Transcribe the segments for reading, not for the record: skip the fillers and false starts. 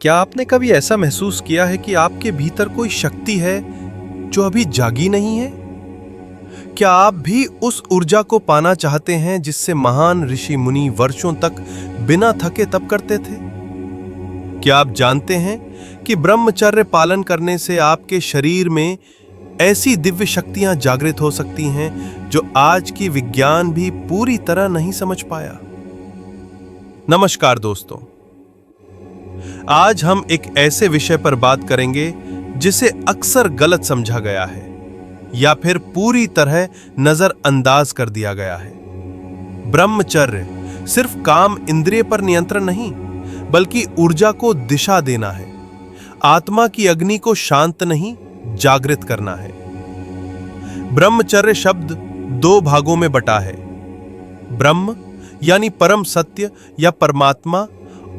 क्या आपने कभी ऐसा महसूस किया है कि आपके भीतर कोई शक्ति है जो अभी जागी नहीं है? क्या आप भी उस ऊर्जा को पाना चाहते हैं जिससे महान ऋषि मुनि वर्षों तक बिना थके तप करते थे? क्या आप जानते हैं कि ब्रह्मचर्य पालन करने से आपके शरीर में ऐसी दिव्य शक्तियां जागृत हो सकती हैं जो आज की विज्ञान भी पूरी तरह नहीं समझ पाया? नमस्कार दोस्तों, आज हम एक ऐसे विषय पर बात करेंगे जिसे अक्सर गलत समझा गया है या फिर पूरी तरह नजरअंदाज कर दिया गया है। ब्रह्मचर्य सिर्फ काम इंद्रिय पर नियंत्रण नहीं, बल्कि ऊर्जा को दिशा देना है। आत्मा की अग्नि को शांत नहीं, जागृत करना है। ब्रह्मचर्य शब्द दो भागों में बटा है। ब्रह्म यानी परम सत्य या परमात्मा,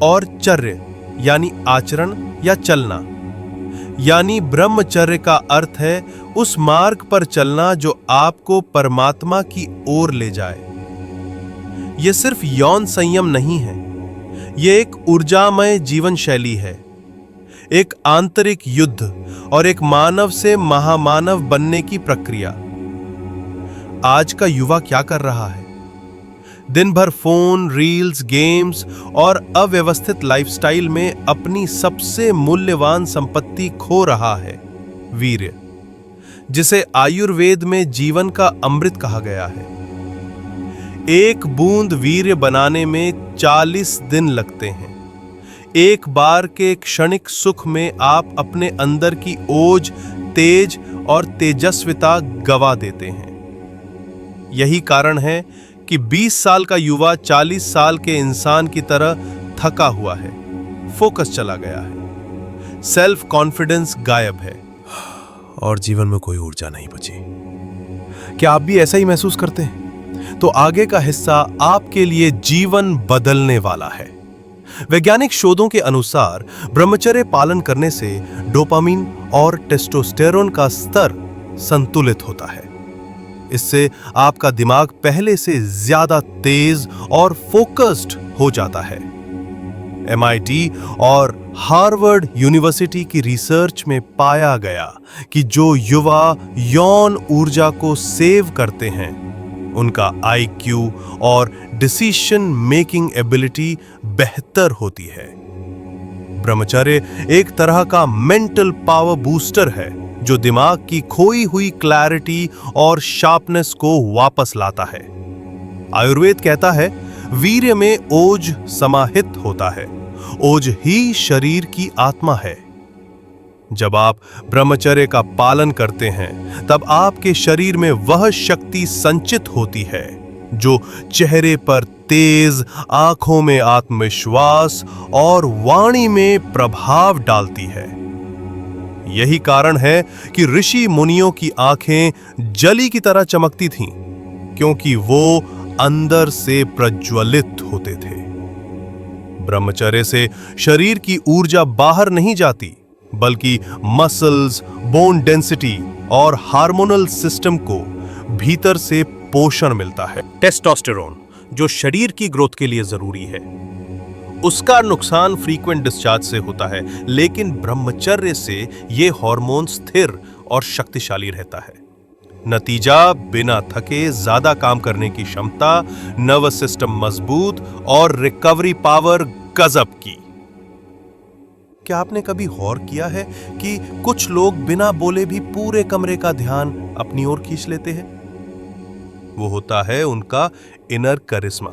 और चर्य यानी आचरण या चलना। यानी ब्रह्मचर्य का अर्थ है उस मार्ग पर चलना जो आपको परमात्मा की ओर ले जाए। यह सिर्फ यौन संयम नहीं है, यह एक ऊर्जामय जीवन शैली है, एक आंतरिक युद्ध और एक मानव से महामानव बनने की प्रक्रिया। आज का युवा क्या कर रहा है? दिन भर फोन, रील्स, गेम्स और अव्यवस्थित लाइफस्टाइल में अपनी सबसे मूल्यवान संपत्ति खो रहा है, वीर्य, जिसे आयुर्वेद में जीवन का अमृत कहा गया है। एक बूंद वीर्य बनाने में 40 दिन लगते हैं। एक बार के क्षणिक सुख में आप अपने अंदर की ओज, तेज और तेजस्विता गवा देते हैं। यही कारण है कि 20 साल का युवा 40 साल के इंसान की तरह थका हुआ है, फोकस चला गया है, सेल्फ कॉन्फिडेंस गायब है और जीवन में कोई ऊर्जा नहीं बची। क्या आप भी ऐसा ही महसूस करते हैं? तो आगे का हिस्सा आपके लिए जीवन बदलने वाला है। वैज्ञानिक शोधों के अनुसार ब्रह्मचर्य पालन करने से डोपामिन और टेस्टोस्टेरोन का स्तर संतुलित होता है। इससे आपका दिमाग पहले से ज्यादा तेज और फोकस्ड हो जाता है। MIT और हार्वर्ड यूनिवर्सिटी की रिसर्च में पाया गया कि जो युवा यौन ऊर्जा को सेव करते हैं, उनका IQ और डिसीजन मेकिंग एबिलिटी बेहतर होती है। ब्रह्मचर्य एक तरह का मेंटल पावर बूस्टर है जो दिमाग की खोई हुई क्लैरिटी और शार्पनेस को वापस लाता है। आयुर्वेद कहता है, वीर्य में ओज समाहित होता है। ओज ही शरीर की आत्मा है। जब आप ब्रह्मचर्य का पालन करते हैं, तब आपके शरीर में वह शक्ति संचित होती है जो चेहरे पर तेज, आंखों में आत्मविश्वास और वाणी में प्रभाव डालती है। यही कारण है कि ऋषि मुनियों की आंखें जली की तरह चमकती थीं, क्योंकि वो अंदर से प्रज्वलित होते थे। ब्रह्मचर्य से शरीर की ऊर्जा बाहर नहीं जाती, बल्कि मसल्स, बोन डेंसिटी और हार्मोनल सिस्टम को भीतर से पोषण मिलता है। टेस्टोस्टेरोन, जो शरीर की ग्रोथ के लिए जरूरी है, उसका नुकसान फ्रीक्वेंट डिस्चार्ज से होता है, लेकिन ब्रह्मचर्य से यह हार्मोन स्थिर और शक्तिशाली रहता है। नतीजा, बिना थके ज्यादा काम करने की क्षमता, नर्वस सिस्टम मजबूत और रिकवरी पावर गजब की। क्या आपने कभी गौर किया है कि कुछ लोग बिना बोले भी पूरे कमरे का ध्यान अपनी ओर खींच लेते हैं? वो होता है उनका इनर करिश्मा,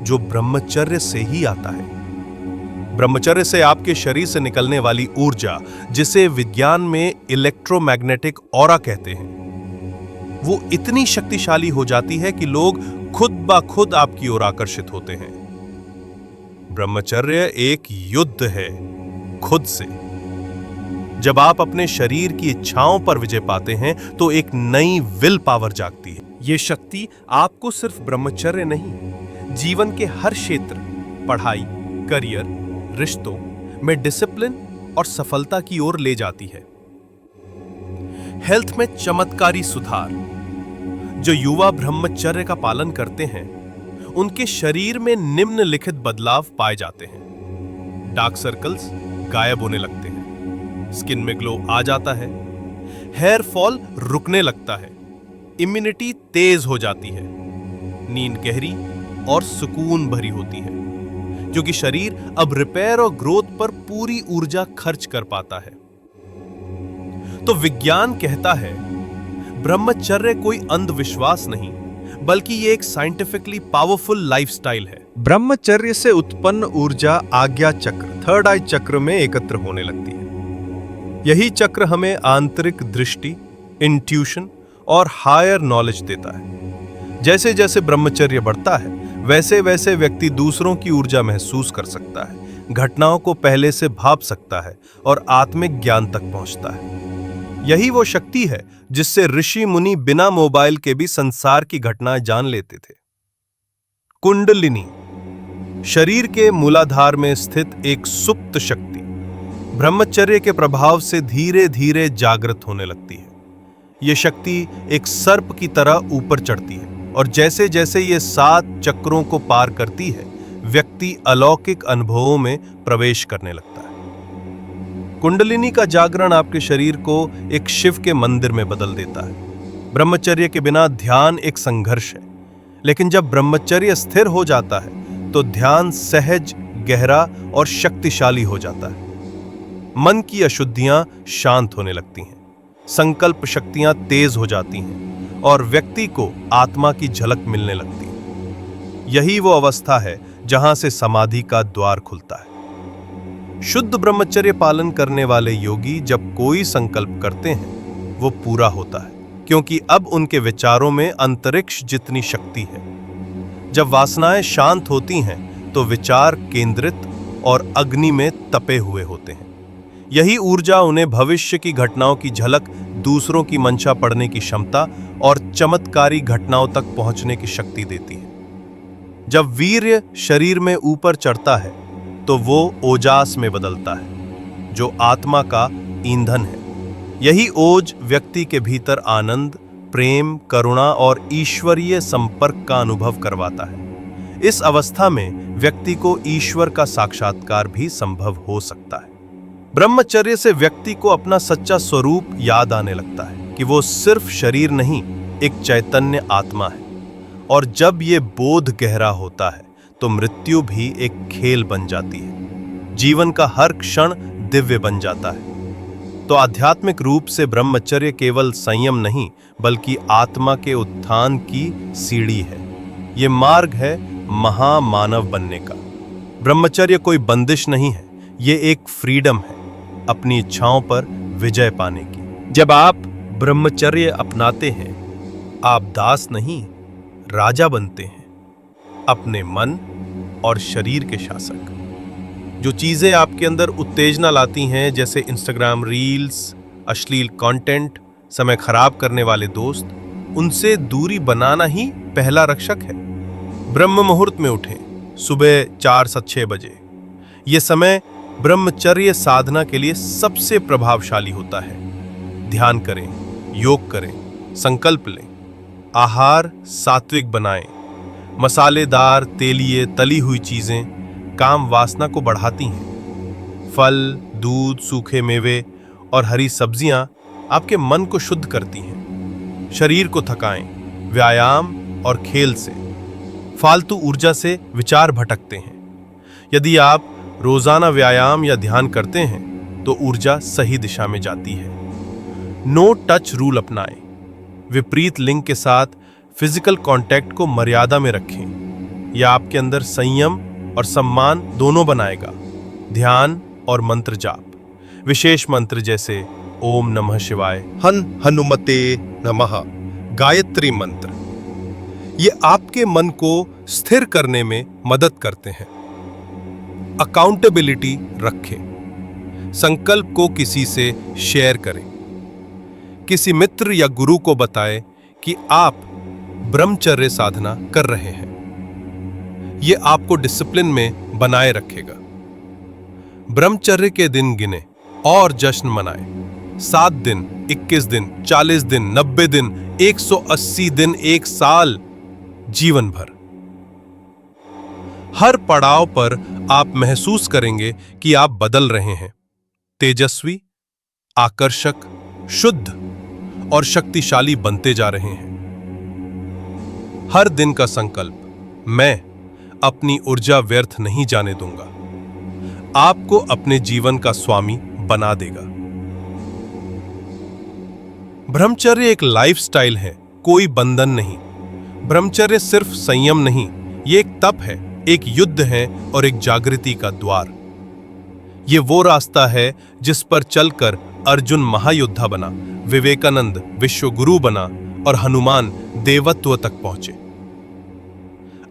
जो ब्रह्मचर्य से ही आता है। ब्रह्मचर्य से आपके शरीर से निकलने वाली ऊर्जा, जिसे विज्ञान में इलेक्ट्रोमैग्नेटिक ऑरा कहते हैं, वो इतनी शक्तिशाली हो जाती है कि लोग खुद ब खुद आपकी ओर आकर्षित होते हैं। ब्रह्मचर्य एक युद्ध है खुद से। जब आप अपने शरीर की इच्छाओं पर विजय पाते हैं, तो एक नई विल पावर जागती है। यह शक्ति आपको सिर्फ ब्रह्मचर्य नहीं, जीवन के हर क्षेत्र, पढ़ाई, करियर, रिश्तों में डिसिप्लिन और सफलता की ओर ले जाती है। हेल्थ में चमत्कारी सुधार। जो युवा ब्रह्मचर्य का पालन करते हैं, उनके शरीर में निम्नलिखित बदलाव पाए जाते हैं: डार्क सर्कल्स गायब होने लगते हैं, स्किन में ग्लो आ जाता है, हेयर फॉल रुकने लगता है, इम्यूनिटी तेज हो जाती है, नींद गहरी और सुकून भरी होती है, क्योंकि शरीर अब रिपेयर और ग्रोथ पर पूरी ऊर्जा खर्च कर पाता है। तो विज्ञान कहता है ब्रह्मचर्य कोई अंधविश्वास नहीं, बल्कि ये एक साइंटिफिकली पावरफुल लाइफस्टाइल है। ब्रह्मचर्य से उत्पन्न ऊर्जा आज्ञा चक्र, थर्ड आई चक्र में एकत्र होने लगती है। यही चक्र हमें आंतरिक दृष्टि, इंट्यूशन और हायर नॉलेज देता है। जैसे जैसे ब्रह्मचर्य बढ़ता है, वैसे वैसे व्यक्ति दूसरों की ऊर्जा महसूस कर सकता है, घटनाओं को पहले से भाप सकता है और आत्मिक ज्ञान तक पहुंचता है। यही वो शक्ति है जिससे ऋषि मुनि बिना मोबाइल के भी संसार की घटनाएं जान लेते थे। कुंडलिनी, शरीर के मूलाधार में स्थित एक सुप्त शक्ति, ब्रह्मचर्य के प्रभाव से धीरे धीरे जागृत होने लगती है। ये शक्ति एक सर्प की तरह ऊपर चढ़ती है और जैसे जैसे ये 7 चक्रों को पार करती है, व्यक्ति अलौकिक अनुभवों में प्रवेश करने लगता है। कुंडलिनी का जागरण आपके शरीर को एक शिव के मंदिर में बदल देता है। ब्रह्मचर्य के बिना ध्यान एक संघर्ष है, लेकिन जब ब्रह्मचर्य स्थिर हो जाता है तो ध्यान सहज, गहरा और शक्तिशाली हो जाता है। मन की अशुद्धियां शांत होने लगती हैं, संकल्प शक्तियां तेज हो जाती हैं और व्यक्ति को आत्मा की झलक मिलने लगती है। यही वो अवस्था है जहां से समाधि का द्वार खुलता है। शुद्ध ब्रह्मचर्य पालन करने वाले योगी जब कोई संकल्प करते हैं, वो पूरा होता है, क्योंकि अब उनके विचारों में अंतरिक्ष जितनी शक्ति है। जब वासनाएं शांत होती हैं, तो विचार केंद्रित और अग्नि में तपे हुए होते हैं। यही ऊर्जा उन्हें भविष्य की घटनाओं की झलक, दूसरों की मंशा पढ़ने की क्षमता और चमत्कारी घटनाओं तक पहुंचने की शक्ति देती है। जब वीर्य शरीर में ऊपर चढ़ता है, तो वो ओजास में बदलता है, जो आत्मा का ईंधन है। यही ओज व्यक्ति के भीतर आनंद, प्रेम, करुणा और ईश्वरीय संपर्क का अनुभव करवाता है। इस अवस्था में व्यक्ति को ईश्वर का साक्षात्कार भी संभव हो सकता है। ब्रह्मचर्य से व्यक्ति को अपना सच्चा स्वरूप याद आने लगता है कि वो सिर्फ शरीर नहीं, एक चैतन्य आत्मा है। और जब ये बोध गहरा होता है, तो मृत्यु भी एक खेल बन जाती है। जीवन का हर क्षण दिव्य बन जाता है। तो आध्यात्मिक रूप से ब्रह्मचर्य केवल संयम नहीं, बल्कि आत्मा के उत्थान की सीढ़ी है। ये मार्ग है महामानव बनने का। ब्रह्मचर्य कोई बंदिश नहीं है, ये एक फ्रीडम है, अपनी इच्छाओं पर विजय पाने की। जब आप ब्रह्मचर्य अपनाते हैं, आप दास नहीं, राजा बनते हैं, अपने मन और शरीर के शासक। जो चीजें आपके अंदर उत्तेजना लाती हैं, जैसे इंस्टाग्राम रील्स, अश्लील कंटेंट, समय खराब करने वाले दोस्त, उनसे दूरी बनाना ही पहला रक्षक है। ब्रह्म मुहूर्त में उठें, सुबह 4 से 6 बजे। यह समय ब्रह्मचर्य साधना के लिए सबसे प्रभावशाली होता है। ध्यान करें, योग करें, संकल्प लें, आहार सात्विक बनाएं। मसालेदार, तेलिए, तली हुई चीजें काम वासना को बढ़ाती हैं। फल, दूध, सूखे मेवे और हरी सब्जियां आपके मन को शुद्ध करती हैं। शरीर को थकाएं, व्यायाम और खेल से। फालतू ऊर्जा से विचार भटकते हैं। यदि आप रोजाना व्यायाम या ध्यान करते हैं, तो ऊर्जा सही दिशा में जाती है। नो टच रूल अपनाएं। विपरीत लिंग के साथ फिजिकल कांटेक्ट को मर्यादा में रखें। यह आपके अंदर संयम और सम्मान दोनों बनाएगा। ध्यान और मंत्र जाप, विशेष मंत्र जैसे ओम नमः शिवाय, हनुमते नमः, गायत्री मंत्र, ये आपके मन को स्थिर करने में मदद करते हैं। अकाउंटेबिलिटी रखें। संकल्प को किसी से शेयर करें। किसी मित्र या गुरु को बताएं कि आप ब्रह्मचर्य साधना कर रहे हैं। यह आपको डिसिप्लिन में बनाए रखेगा। ब्रह्मचर्य के दिन गिने और जश्न मनाएं। 7 दिन, 21 दिन, 40 दिन, 90 दिन, 180 दिन, 1 साल, जीवन भर। हर पड़ाव पर आप महसूस करेंगे कि आप बदल रहे हैं, तेजस्वी, आकर्षक, शुद्ध और शक्तिशाली बनते जा रहे हैं। हर दिन का संकल्प, मैं अपनी ऊर्जा व्यर्थ नहीं जाने दूंगा, आपको अपने जीवन का स्वामी बना देगा। ब्रह्मचर्य एक लाइफस्टाइल है, कोई बंधन नहीं। ब्रह्मचर्य सिर्फ संयम नहीं, ये एक तप है, एक युद्ध है और एक जागृति का द्वार। ये वो रास्ता है जिस पर चलकर अर्जुन महायोद्धा बना, विवेकानंद विश्वगुरु बना और हनुमान देवत्व तक पहुंचे।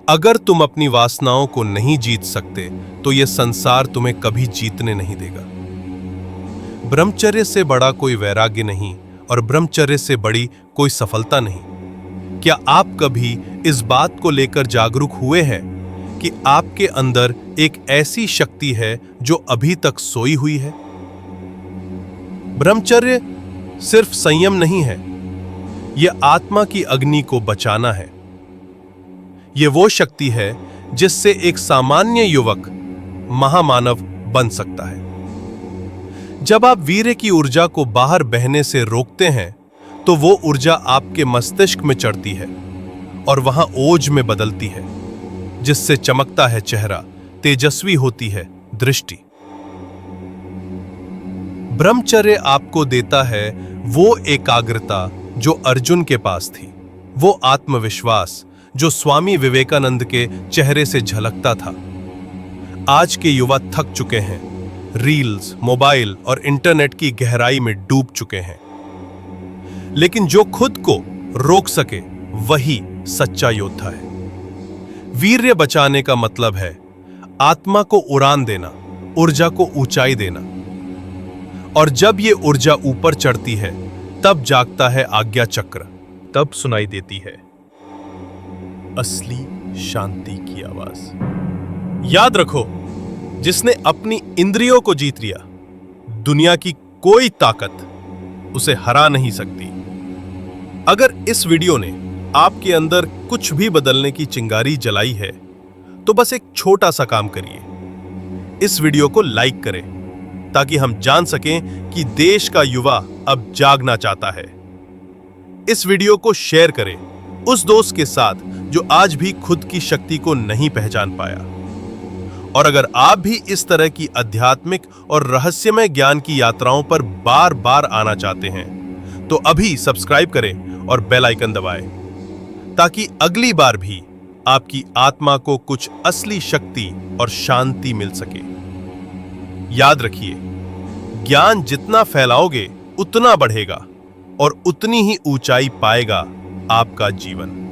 अगर तुम अपनी वासनाओं को नहीं जीत सकते तो यह संसार तुम्हें कभी जीतने नहीं देगा। ब्रह्मचर्य से बड़ा कोई वैराग्य नहीं और ब्रह्मचर्य से बड़ी कोई सफलता नहीं। क्या आप कभी इस बात को लेकर जागरूक हुए हैं कि आपके अंदर एक ऐसी शक्ति है जो अभी तक सोई हुई है? ब्रह्मचर्य सिर्फ संयम नहीं है, यह आत्मा की अग्नि को बचाना है। यह वो शक्ति है जिससे एक सामान्य युवक महामानव बन सकता है। जब आप वीर्य की ऊर्जा को बाहर बहने से रोकते हैं तो वो ऊर्जा आपके मस्तिष्क में चढ़ती है और वहां ओज में बदलती है, जिससे चमकता है चेहरा, तेजस्वी होती है दृष्टि। ब्रह्मचर्य आपको देता है वो एकाग्रता जो अर्जुन के पास थी, वो आत्मविश्वास जो स्वामी विवेकानंद के चेहरे से झलकता था। आज के युवा थक चुके हैं, रील्स, मोबाइल और इंटरनेट की गहराई में डूब चुके हैं। लेकिन जो खुद को रोक सके वही सच्चा योद्धा है। वीर्य बचाने का मतलब है आत्मा को उड़ान देना, ऊर्जा को ऊंचाई देना। और जब ये ऊर्जा ऊपर चढ़ती है तब जागता है आज्ञा चक्र, तब सुनाई देती है असली शांति की आवाज। याद रखो, जिसने अपनी इंद्रियों को जीत लिया, दुनिया की कोई ताकत उसे हरा नहीं सकती। अगर इस वीडियो ने आपके अंदर कुछ भी बदलने की चिंगारी जलाई है तो बस एक छोटा सा काम करिए, इस वीडियो को लाइक करें ताकि हम जान सकें कि देश का युवा अब जागना चाहता है। इस वीडियो को शेयर करें उस दोस्त के साथ जो आज भी खुद की शक्ति को नहीं पहचान पाया। और अगर आप भी इस तरह की आध्यात्मिक और रहस्यमय ज्ञान की यात्राओं पर बार बार आना चाहते हैं तो अभी सब्सक्राइब करें और बेल आइकन दबाएं, ताकि अगली बार भी आपकी आत्मा को कुछ असली शक्ति और शांति मिल सके। याद रखिए, ज्ञान जितना फैलाओगे उतना बढ़ेगा और उतनी ही ऊंचाई पाएगा आपका जीवन।